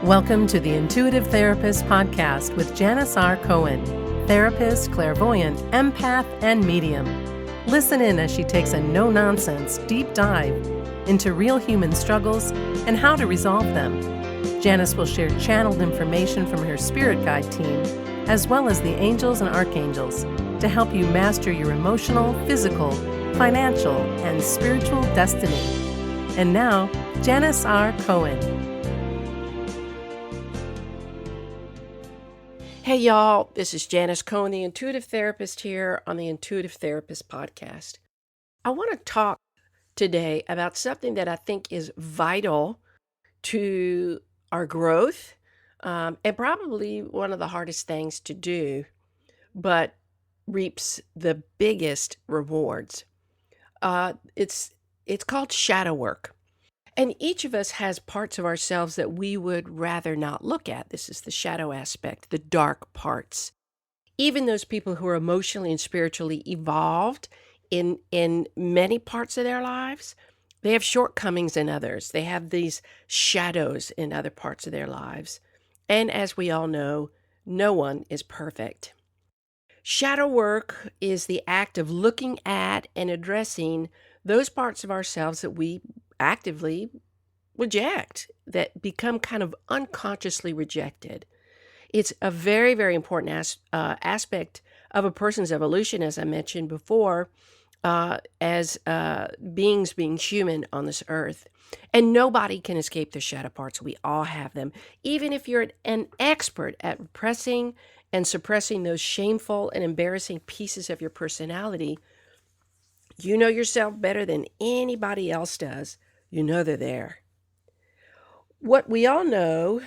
Welcome to the Intuitive Therapist Podcast with Janice R. Cohen, therapist, clairvoyant, empath, and medium. Listen in as she takes a no-nonsense deep dive into real human struggles and how to resolve them. Janice will share channeled information from her spirit guide team, as well as the angels and archangels, to help you master your emotional, physical, financial, and spiritual destiny. And now, Janice R. Cohen. Hey y'all, this is Janice Cohen, the Intuitive Therapist here on the Intuitive Therapist Podcast. I want to talk today about something that I think is vital to our growth and probably one of the hardest things to do, but reaps the biggest rewards. It's called shadow work. And each of us has parts of ourselves that we would rather not look at. This is the shadow aspect, the dark parts. Even those people who are emotionally and spiritually evolved in many parts of their lives, they have shortcomings in others. They have these shadows in other parts of their lives. And as we all know, no one is perfect. Shadow work is the act of looking at and addressing those parts of ourselves that we actively reject, that become kind of unconsciously rejected. It's a very, very important aspect of a person's evolution, as I mentioned before, as beings being human on this earth. And nobody can escape their shadow parts. We all have them. Even if you're an expert at repressing and suppressing those shameful and embarrassing pieces of your personality, you know yourself better than anybody else does. You know they're there. What we all know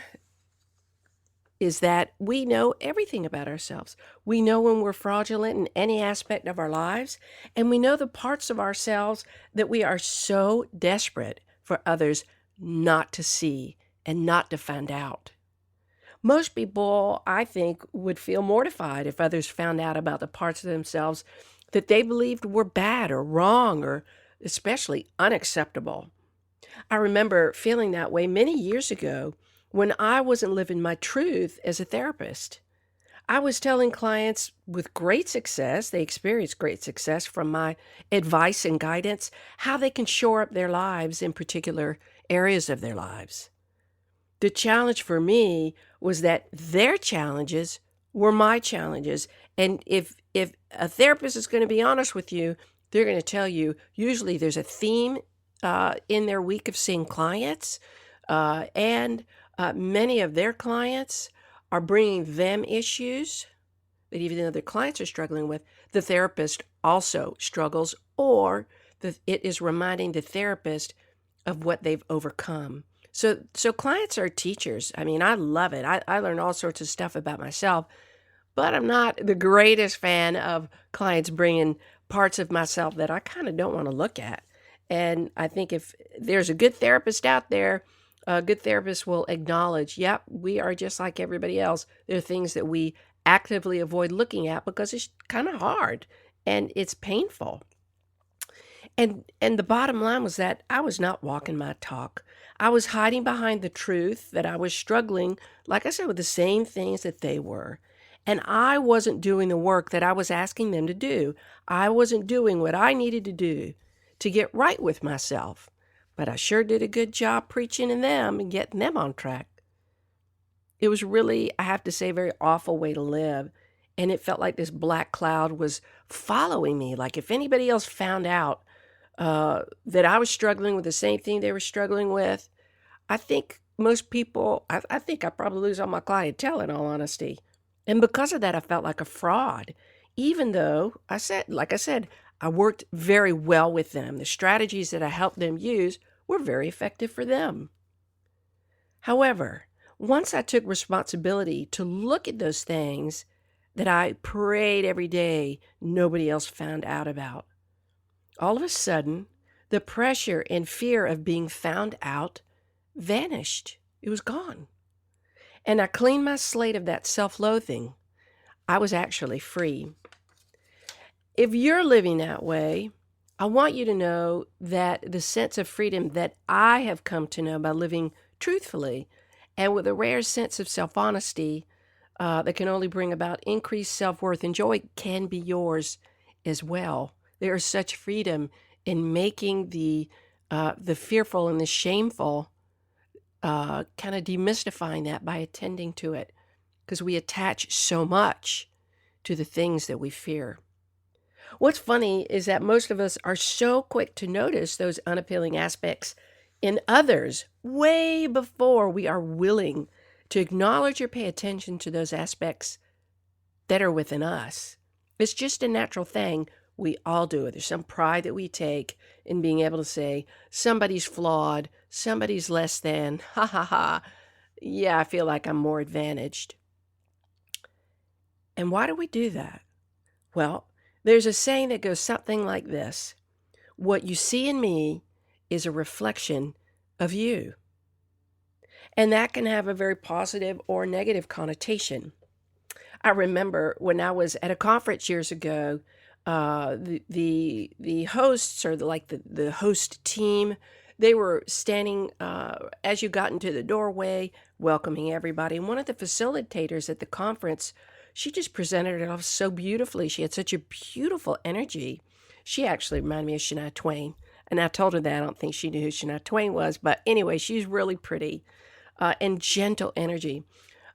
is that we know everything about ourselves. We know when we're fraudulent in any aspect of our lives, and we know the parts of ourselves that we are so desperate for others not to see and not to find out. Most people, I think, would feel mortified if others found out about the parts of themselves that they believed were bad or wrong or especially unacceptable. I remember feeling that way many years ago when I wasn't living my truth as a therapist. I was telling clients with great success, they experienced great success from my advice and guidance, how they can shore up their lives in particular areas of their lives. The challenge for me was that their challenges were my challenges. And if a therapist is going to be honest with you, they're going to tell you usually there's a theme in their week of seeing clients, and many of their clients are bringing them issues that even though their clients are struggling with, the therapist also struggles, or it is reminding the therapist of what they've overcome. So clients are teachers. I mean, I love it. I learn all sorts of stuff about myself, but I'm not the greatest fan of clients bringing parts of myself that I kind of don't want to look at. And I think if there's a good therapist out there, a good therapist will acknowledge, yep, we are just like everybody else. There are things that we actively avoid looking at because it's kind of hard and it's painful. And the bottom line was that I was not walking my talk. I was hiding behind the truth that I was struggling, like I said, with the same things that they were. And I wasn't doing the work that I was asking them to do. I wasn't doing what I needed to do to get right with myself. But I sure did a good job preaching to them and getting them on track. It was really, I have to say, a very awful way to live. And it felt like this black cloud was following me. Like if anybody else found out that I was struggling with the same thing they were struggling with, I think most people, I think I probably lose all my clientele in all honesty. And because of that, I felt like a fraud, even though like I said, I worked very well with them. The strategies that I helped them use were very effective for them. However, once I took responsibility to look at those things that I prayed every day nobody else found out about, all of a sudden, the pressure and fear of being found out vanished. It was gone. And I cleaned my slate of that self-loathing. I was actually free. If you're living that way, I want you to know that the sense of freedom that I have come to know by living truthfully and with a rare sense of self-honesty that can only bring about increased self-worth and joy can be yours as well. There is such freedom in making the fearful and the shameful, kind of demystifying that by attending to it, because we attach so much to the things that we fear. What's funny is that most of us are so quick to notice those unappealing aspects in others way before we are willing to acknowledge or pay attention to those aspects that are within us. It's just a natural thing. We all do it. There's some pride that we take in being able to say, somebody's flawed, somebody's less than, ha ha ha. Yeah, I feel like I'm more advantaged. And why do we do that? Well, there's a saying that goes something like this: what you see in me is a reflection of you. And that can have a very positive or negative connotation. I remember when I was at a conference years ago, the hosts, or the host team, they were standing as you got into the doorway, welcoming everybody. And one of the facilitators at the conference, she just presented it off so beautifully. She had such a beautiful energy. She actually reminded me of Shania Twain. And I told her that. I don't think she knew who Shania Twain was. But anyway, she's really pretty and gentle energy.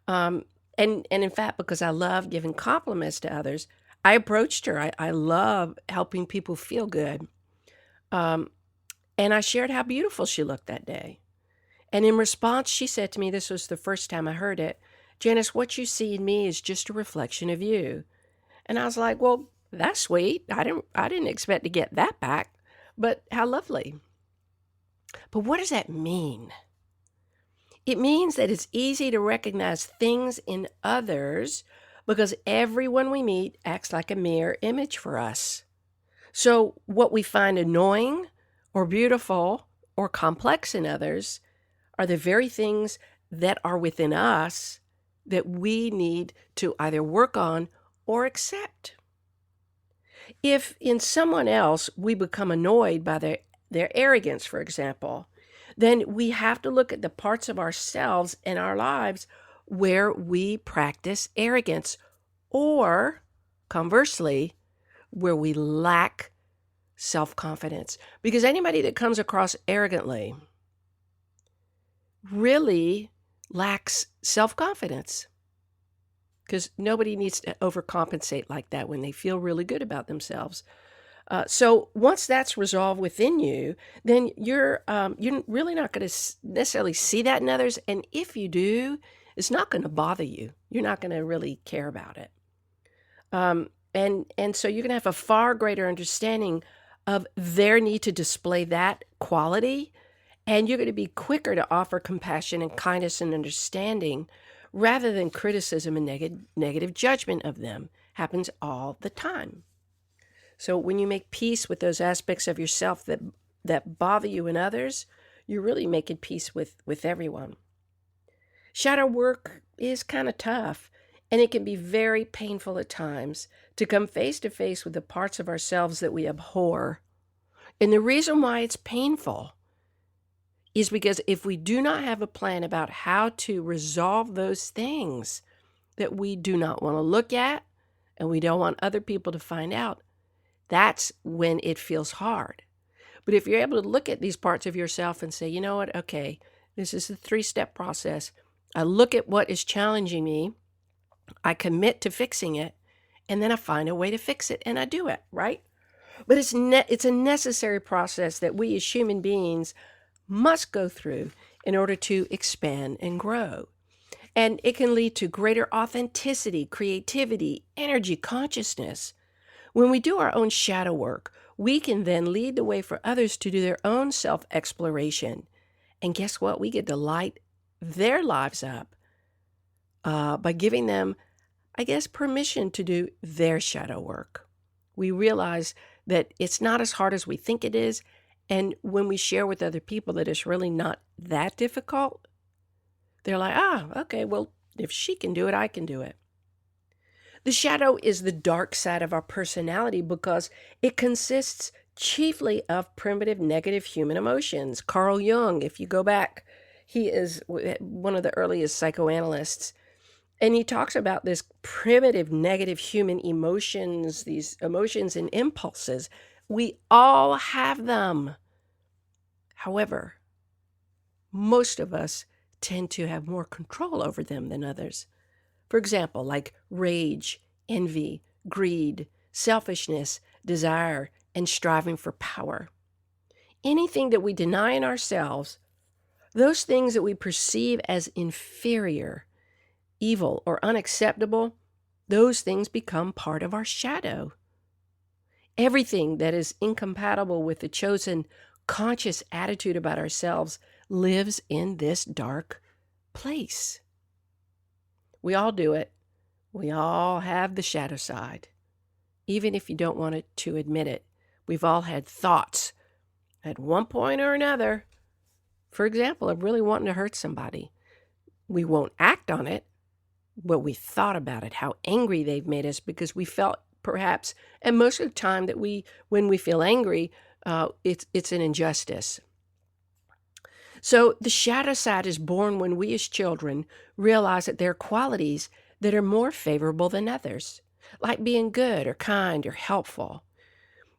And in fact, because I love giving compliments to others, I approached her. I love helping people feel good. And I shared how beautiful she looked that day. And in response, she said to me, this was the first time I heard it, "Janice, what you see in me is just a reflection of you." And I was like, well, that's sweet. I didn't expect to get that back, but how lovely. But what does that mean? It means that it's easy to recognize things in others because everyone we meet acts like a mirror image for us. So what we find annoying or beautiful or complex in others are the very things that are within us that we need to either work on or accept. If in someone else we become annoyed by their arrogance, for example, then we have to look at the parts of ourselves and our lives where we practice arrogance, or conversely, where we lack self-confidence. Because anybody that comes across arrogantly really lacks self-confidence, because nobody needs to overcompensate like that when they feel really good about themselves. So once that's resolved within you, then you're really not going to necessarily see that in others. And if you do, it's not going to bother you. You're not going to really care about it. And so you're going to have a far greater understanding of their need to display that quality. And you're going to be quicker to offer compassion and kindness and understanding rather than criticism and negative judgment of them. Happens all the time. So when you make peace with those aspects of yourself that bother you in others, you're really making peace with everyone. Shadow work is kind of tough, and it can be very painful at times to come face to face with the parts of ourselves that we abhor. And the reason why it's painful is because if we do not have a plan about how to resolve those things that we do not want to look at and we don't want other people to find out, that's when it feels hard. But if you're able to look at these parts of yourself and say, you know what, okay, this is a 3-step process. I look at what is challenging me, I commit to fixing it, and then I find a way to fix it, and I do it, right? But it's a necessary process that we as human beings must go through in order to expand and grow. And it can lead to greater authenticity, creativity, energy, consciousness. When we do our own shadow work, we can then lead the way for others to do their own self-exploration. And guess what? We get to light their lives up by giving them, I guess, permission to do their shadow work. We realize that it's not as hard as we think it is. And when we share with other people that it's really not that difficult, they're like, okay, well, if she can do it, I can do it. The shadow is the dark side of our personality because it consists chiefly of primitive negative human emotions. Carl Jung, if you go back, He is one of the earliest psychoanalysts. And he talks about this primitive negative human emotions, these emotions and impulses. We all have them. However, most of us tend to have more control over them than others. For example, like rage, envy, greed, selfishness, desire, and striving for power. Anything that we deny in ourselves, those things that we perceive as inferior, evil, or unacceptable, those things become part of our shadow. Everything that is incompatible with the chosen conscious attitude about ourselves lives in this dark place. We all do it. We all have the shadow side. Even if you don't want to admit it, we've all had thoughts at one point or another, for example, of really wanting to hurt somebody. We won't act on it, but we thought about it, how angry they've made us because we felt perhaps, and most of the time that when we feel angry, it's an injustice. So the shadow side is born when we as children realize that there are qualities that are more favorable than others, like being good or kind or helpful.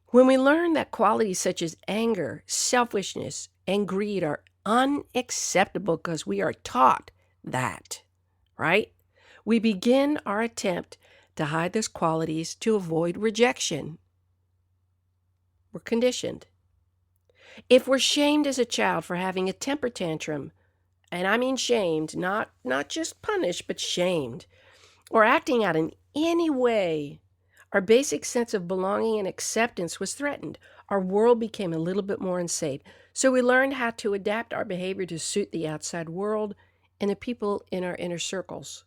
When we learn that qualities such as anger, selfishness, and greed are unacceptable because we are taught that, right? We begin our attempt to hide those qualities to avoid rejection. We're conditioned. If we're shamed as a child for having a temper tantrum, and I mean shamed, not just punished, but shamed, or acting out in any way, our basic sense of belonging and acceptance was threatened. Our world became a little bit more unsafe. So we learned how to adapt our behavior to suit the outside world and the people in our inner circles.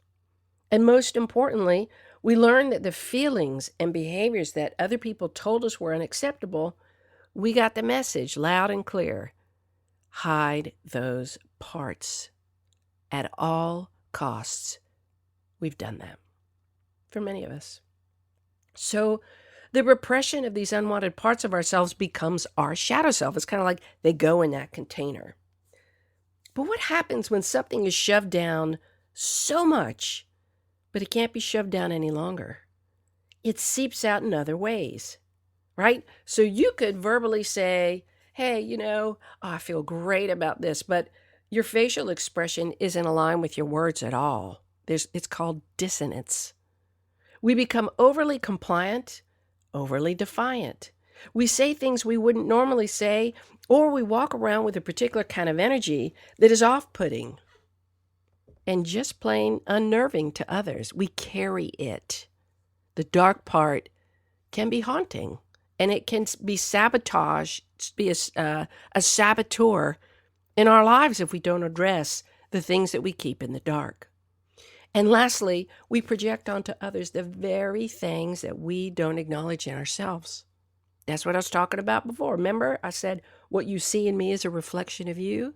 And most importantly, we learned that the feelings and behaviors that other people told us were unacceptable, we got the message loud and clear. Hide those parts at all costs. We've done that for many of us. So the repression of these unwanted parts of ourselves becomes our shadow self. It's kind of like they go in that container. But what happens when something is shoved down so much, but it can't be shoved down any longer? It seeps out in other ways, right? So you could verbally say, hey, I feel great about this, but your facial expression isn't aligned with your words at all. It's called dissonance. We become overly compliant, overly defiant. We say things we wouldn't normally say, or we walk around with a particular kind of energy that is off-putting and just plain unnerving to others. We carry it. The dark part can be haunting, and it can be sabotage, be a saboteur in our lives if we don't address the things that we keep in the dark. And lastly, we project onto others the very things that we don't acknowledge in ourselves. That's what I was talking about before. Remember, I said, what you see in me is a reflection of you.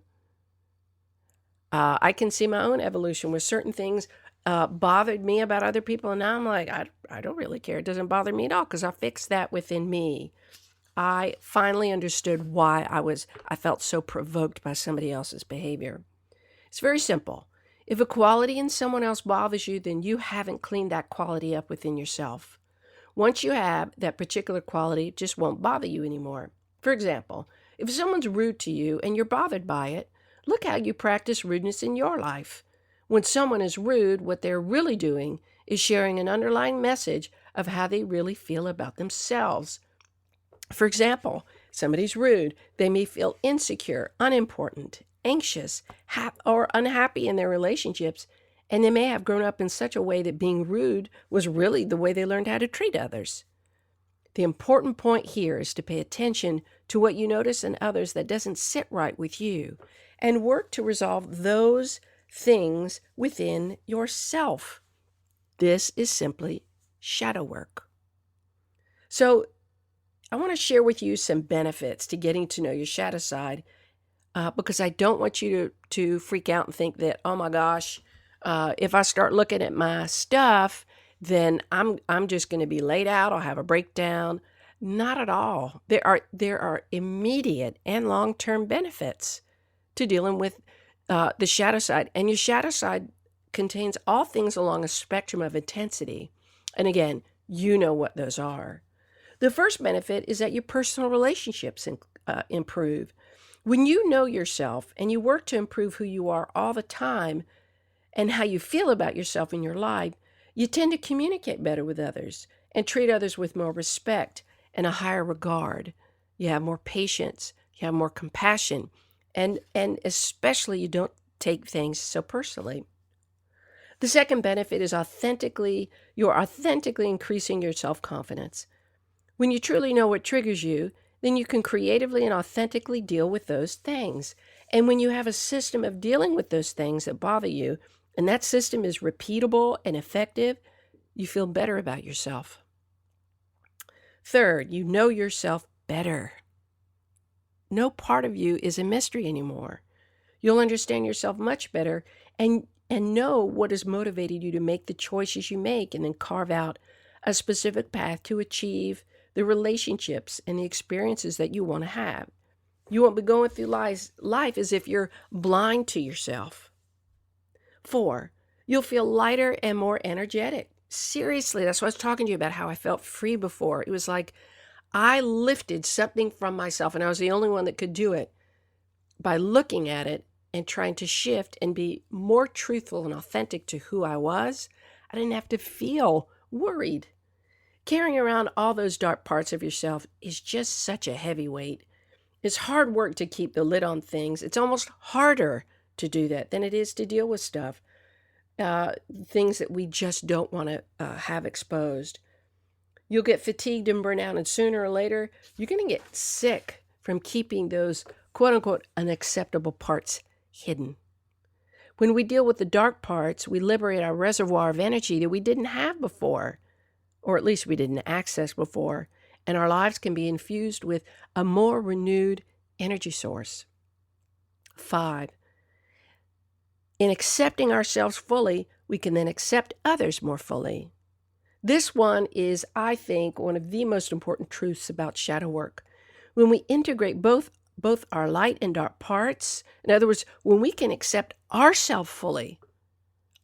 I can see my own evolution where certain things bothered me about other people. And now I'm like, I don't really care. It doesn't bother me at all because I fixed that within me. I finally understood why I felt so provoked by somebody else's behavior. It's very simple. If a quality in someone else bothers you, then you haven't cleaned that quality up within yourself. Once you have, that particular quality just won't bother you anymore. For example, if someone's rude to you and you're bothered by it, look how you practice rudeness in your life. When someone is rude, what they're really doing is sharing an underlying message of how they really feel about themselves. For example, somebody's rude. They may feel insecure, unimportant, anxious, or unhappy in their relationships, and they may have grown up in such a way that being rude was really the way they learned how to treat others. The important point here is to pay attention to what you notice in others that doesn't sit right with you and work to resolve those things within yourself. This is simply shadow work. So I want to share with you some benefits to getting to know your shadow side because I don't want you to freak out and think that, oh my gosh, if I start looking at my stuff, then I'm just going to be laid out. I'll have a breakdown. Not at all. There are immediate and long-term benefits to dealing with the shadow side. And your shadow side contains all things along a spectrum of intensity. And again, you know what those are. The first benefit is that your personal relationships improve. When you know yourself and you work to improve who you are all the time and how you feel about yourself in your life, you tend to communicate better with others and treat others with more respect and a higher regard. You have more patience, you have more compassion, and especially you don't take things so personally. The second benefit is you're authentically increasing your self-confidence. When you truly know what triggers you, then you can creatively and authentically deal with those things. And when you have a system of dealing with those things that bother you, and that system is repeatable and effective, you feel better about yourself. Third, you know yourself better. No part of you is a mystery anymore. You'll understand yourself much better and know what has motivated you to make the choices you make, and then carve out a specific path to achieve the relationships and the experiences that you want to have. You won't be going through life as if you're blind to yourself. 4, you'll feel lighter and more energetic. Seriously, that's what I was talking to you about, how I felt free before. It was like I lifted something from myself, and I was the only one that could do it by looking at it and trying to shift and be more truthful and authentic to who I was. I didn't have to feel worried. Carrying around all those dark parts of yourself is just such a heavy weight. It's hard work to keep the lid on things. It's almost harder to do that than it is to deal with stuff, things that we just don't want to have exposed. You'll get fatigued and burn out, and sooner or later, you're going to get sick from keeping those quote-unquote unacceptable parts hidden. When we deal with the dark parts, we liberate our reservoir of energy that we didn't have before, or at least we didn't access before, and our lives can be infused with a more renewed energy source. 5, in accepting ourselves fully, we can then accept others more fully. This one is, I think, one of the most important truths about shadow work. When we integrate both our light and dark parts, in other words, when we can accept ourselves fully,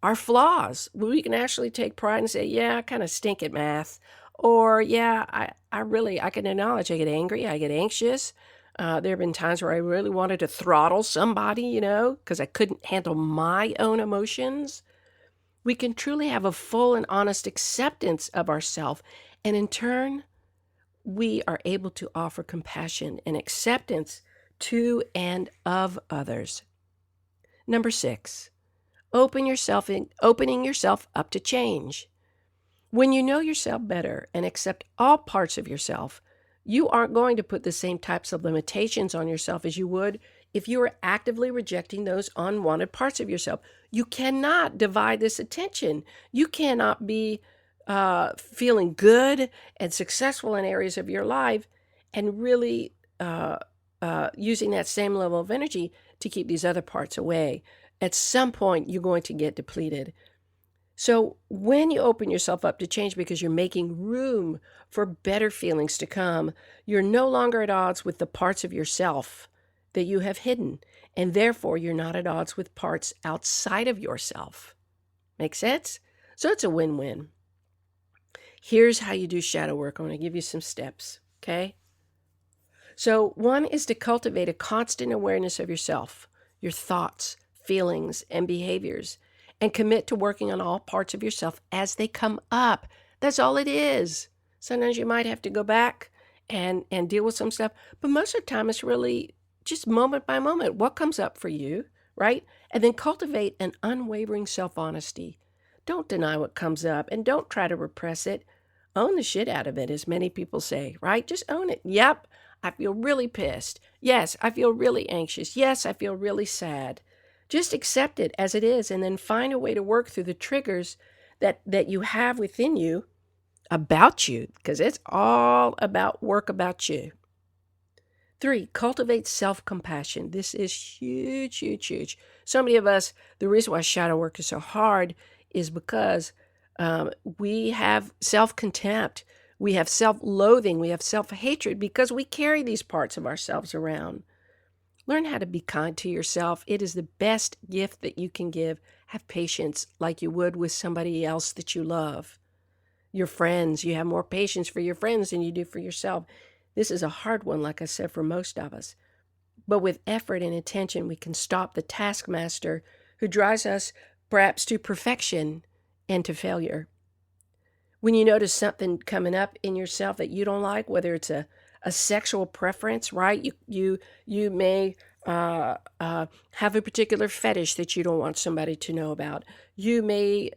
our flaws, when we can actually take pride and say, yeah, I kind of stink at math, or yeah, I can acknowledge I get angry, I get anxious. There have been times where I really wanted to throttle somebody, because I couldn't handle my own emotions. We can truly have a full and honest acceptance of ourselves, and in turn, we are able to offer compassion and acceptance to and of others. Number 6, opening yourself up to change. When you know yourself better and accept all parts of yourself, you aren't going to put the same types of limitations on yourself as you would if you were actively rejecting those unwanted parts of yourself. You cannot divide this attention. You cannot be feeling good and successful in areas of your life and really using that same level of energy to keep these other parts away. At some point, you're going to get depleted. So when you open yourself up to change because you're making room for better feelings to come, you're no longer at odds with the parts of yourself that you have hidden, and therefore you're not at odds with parts outside of yourself. Make sense? So it's a win-win. Here's how you do shadow work. I'm going to give you some steps, okay? So 1 is to cultivate a constant awareness of yourself, your thoughts, feelings, and behaviors, and commit to working on all parts of yourself as they come up. That's all it is. Sometimes you might have to go back and deal with some stuff, but most of the time it's really just moment by moment. What comes up for you, right? And then cultivate an unwavering self-honesty. Don't deny what comes up, and don't try to repress it. Own the shit out of it, as many people say, right? Just own it. Yep, I feel really pissed. Yes, I feel really anxious. Yes, I feel really sad. Just accept it as it is, and then find a way to work through the triggers that you have within you about you, because it's all about about you. 3, cultivate self-compassion. This is huge, huge, huge. So many of us, the reason why shadow work is so hard is because we have self-contempt, we have self-loathing, we have self-hatred because we carry these parts of ourselves around. Learn how to be kind to yourself. It is the best gift that you can give. Have patience like you would with somebody else that you love. Your friends, you have more patience for your friends than you do for yourself. This is a hard one, like I said, for most of us. But with effort and attention, we can stop the taskmaster who drives us perhaps to perfection and to failure. When you notice something coming up in yourself that you don't like, whether it's a sexual preference, right? You may have a particular fetish that you don't want somebody to know about. You may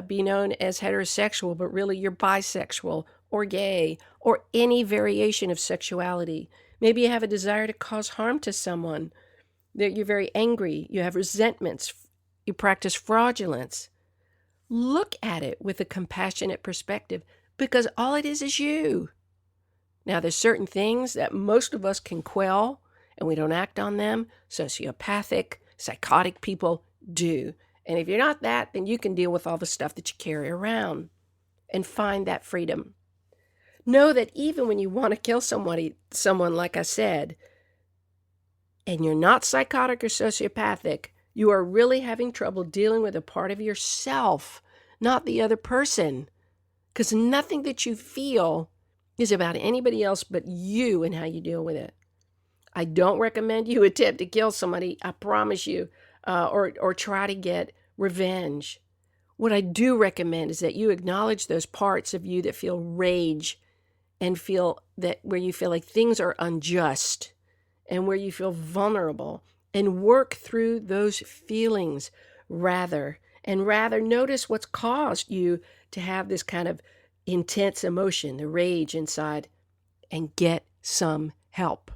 be known as heterosexual, but really you're bisexual or gay or any variation of sexuality. Maybe you have a desire to cause harm to someone, that you're very angry, you have resentments, you practice fraudulence. Look at it with a compassionate perspective, because all it is you. Now, there's certain things that most of us can quell and we don't act on them. Sociopathic, psychotic people do. And if you're not that, then you can deal with all the stuff that you carry around and find that freedom. Know that even when you want to kill someone, like I said, and you're not psychotic or sociopathic, you are really having trouble dealing with a part of yourself, not the other person. Because nothing that you feel is about anybody else but you and how you deal with it. I don't recommend you attempt to kill somebody, I promise you, or try to get revenge. What I do recommend is that you acknowledge those parts of you that feel rage and feel that where you feel like things are unjust and where you feel vulnerable, and work through those feelings rather notice what's caused you to have this kind of intense emotion, the rage inside, and get some help.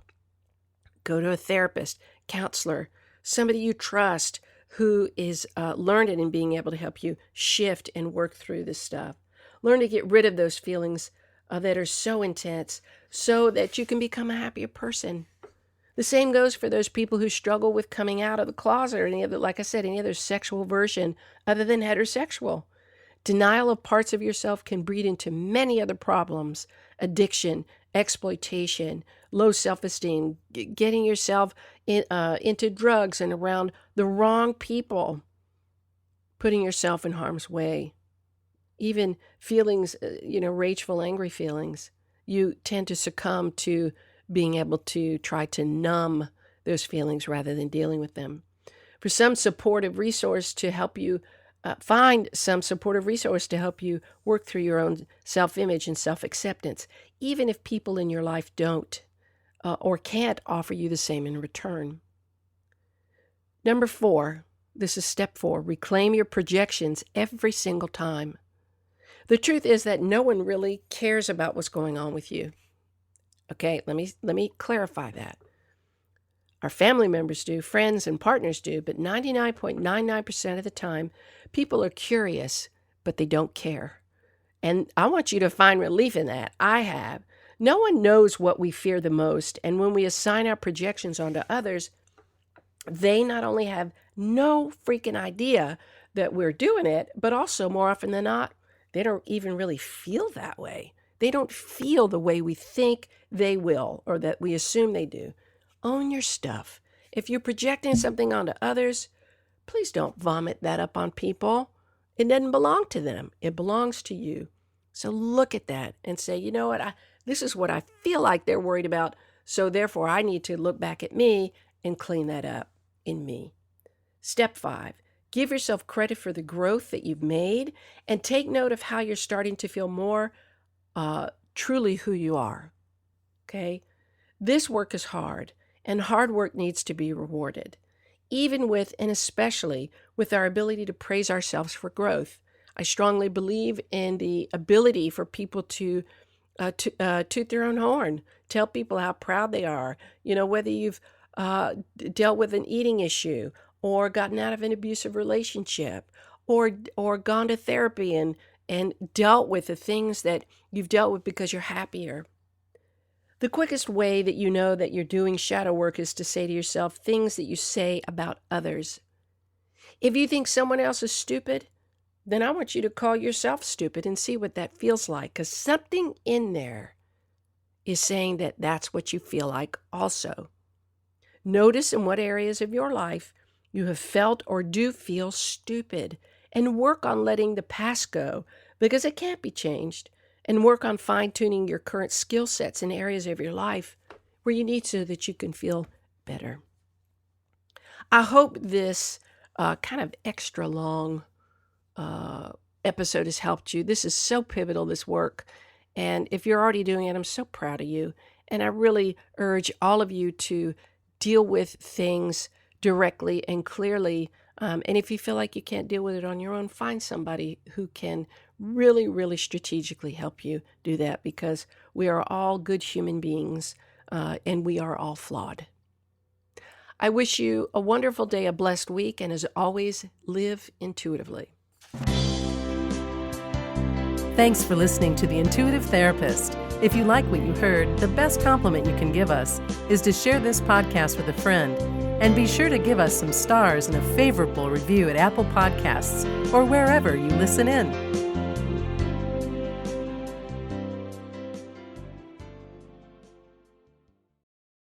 Go to a therapist, counselor, somebody you trust who is learned in being able to help you shift and work through this stuff. Learn to get rid of those feelings that are so intense so that you can become a happier person. The same goes for those people who struggle with coming out of the closet or any other sexual version other than heterosexual. Denial of parts of yourself can breed into many other problems: addiction, exploitation, low self-esteem, getting yourself into drugs and around the wrong people, putting yourself in harm's way. Even feelings, rageful, angry feelings, you tend to succumb to being able to try to numb those feelings rather than dealing with them. For some supportive resource to help you find some supportive resource to help you work through your own self-image and self-acceptance, even if people in your life don't or can't offer you the same in return. Number 4, this is step 4, reclaim your projections every single time. The truth is that no one really cares about what's going on with you. Okay, let me clarify that. Our family members do, friends and partners do, but 99.99% of the time, people are curious, but they don't care. And I want you to find relief in that. I have. No one knows what we fear the most, and when we assign our projections onto others, they not only have no freaking idea that we're doing it, but also more often than not, they don't even really feel that way. They don't feel the way we think they will or that we assume they do. Own your stuff. If you're projecting something onto others, please don't vomit that up on people. It doesn't belong to them. It belongs to you. So look at that and say, you know what, this is what I feel like they're worried about, so therefore I need to look back at me and clean that up in me. Step 5, give yourself credit for the growth that you've made and take note of how you're starting to feel more truly who you are. Okay? This work is hard, and hard work needs to be rewarded, even with and especially with our ability to praise ourselves for growth. I strongly believe in the ability for people to toot their own horn, tell people how proud they are. Whether you've dealt with an eating issue or gotten out of an abusive relationship or gone to therapy and dealt with the things that you've dealt with because you're happier. The quickest way that you know that you're doing shadow work is to say to yourself things that you say about others. If you think someone else is stupid, then I want you to call yourself stupid and see what that feels like, because something in there is saying that that's what you feel like also. Notice in what areas of your life you have felt or do feel stupid, and work on letting the past go because it can't be changed, and work on fine-tuning your current skill sets in areas of your life where you need so that you can feel better. I hope this kind of extra long episode has helped you. This is so pivotal, this work. And if you're already doing it, I'm so proud of you. And I really urge all of you to deal with things directly and clearly. And if you feel like you can't deal with it on your own, find somebody who can really, really strategically help you do that, because we are all good human beings and we are all flawed. I wish you a wonderful day, a blessed week, and as always, live intuitively. Thanks for listening to The Intuitive Therapist. If you like what you heard, the best compliment you can give us is to share this podcast with a friend. And be sure to give us some stars and a favorable review at Apple Podcasts or wherever you listen in.